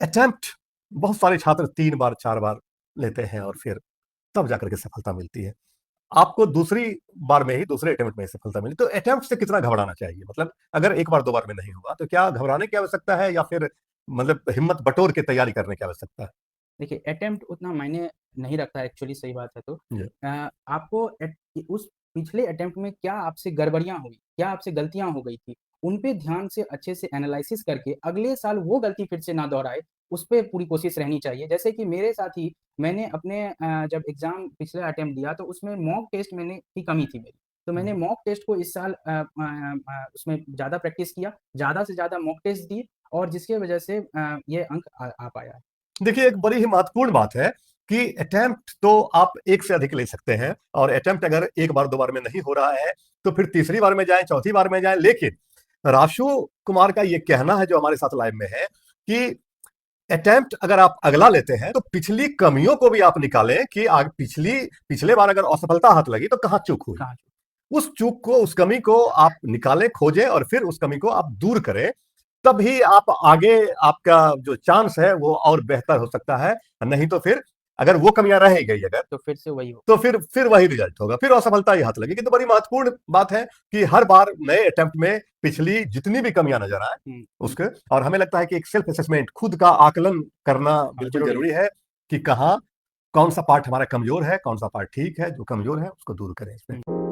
Attempt बहुत सारे छात्र 3 बार 4 बार लेते हैं और फिर तब जाकर के सफलता मिलती है। आपको दूसरी बार में ही, दूसरे अटेम्प्ट में ही सफलता मिली। तो अटेम्प्ट से कितना घबराना चाहिए? मतलब अगर एक बार 2 बार में नहीं हुआ तो क्या घबराने की आवश्यकता है या फिर मतलब हिम्मत बटोर के तैयारी करने की आवश्यकता है? देखिए, अटेम्प्ट उतना मायने नहीं रखता है एक्चुअली, सही बात है तो। जी। आपको उस पिछले अटेम्प्ट में क्या आपसे गड़बड़ियाँ हुई, क्या आपसे गलतियाँ हो गई थी, उन पे ध्यान से अच्छे से एनालिसिस करके अगले साल वो गलती फिर से ना दोहराए, उस पे पूरी कोशिश रहनी चाहिए। जैसे कि मेरे साथ ही मैंने अपने जब एग्ज़ाम पिछला अटेम्प्ट दिया तो उसमें मॉक टेस्ट की कमी थी मेरी। तो मैंने मॉक टेस्ट को इस साल उसमें ज़्यादा प्रैक्टिस किया, ज़्यादा से ज़्यादा मॉक टेस्ट दिए और जिसकी वजह से ये अंक आ पाया है। देखिए, एक बड़ी ही महत्वपूर्ण बात है कि अटेम्प्ट तो आप एक से अधिक ले सकते हैं और अटेम्प्ट अगर एक बार 2 बार में नहीं हो रहा है तो फिर तीसरी बार में जाएं, चौथी बार में जाएं। लेकिन राशु कुमार का ये कहना है, जो हमारे साथ लाइव में है, कि अटेम्प्ट अगर आप अगला लेते हैं तो पिछली कमियों को भी आप निकालें कि आग पिछले बार अगर असफलता हाथ लगी तो कहां चूक हुई। कहाँ उस चूक को, उस कमी को आप निकालें, खोजें और फिर उस कमी को आप दूर करें। तभी आप आगे, आपका जो चांस है वो और बेहतर हो सकता है। नहीं तो फिर अगर वो कमियां रह गई अगर, तो फिर से वही हो। तो फिर वही रिजल्ट होगा, फिर असफलता ही हाथ लगेगी। तो बड़ी महत्वपूर्ण बात है कि हर बार नए अटेम्प्ट में पिछली जितनी भी कमियां नजर आए हुँ, हुँ। उसके, और हमें लगता है कि एक सेल्फ असेसमेंट, खुद का आकलन करना हाँ, बिल्कुल ज़रूरी है। जरूरी है कि कहाँ कौन सा पार्ट हमारा कमजोर है, कौन सा पार्ट ठीक है। जो कमजोर है उसको दूर करें इसमें। हुँ।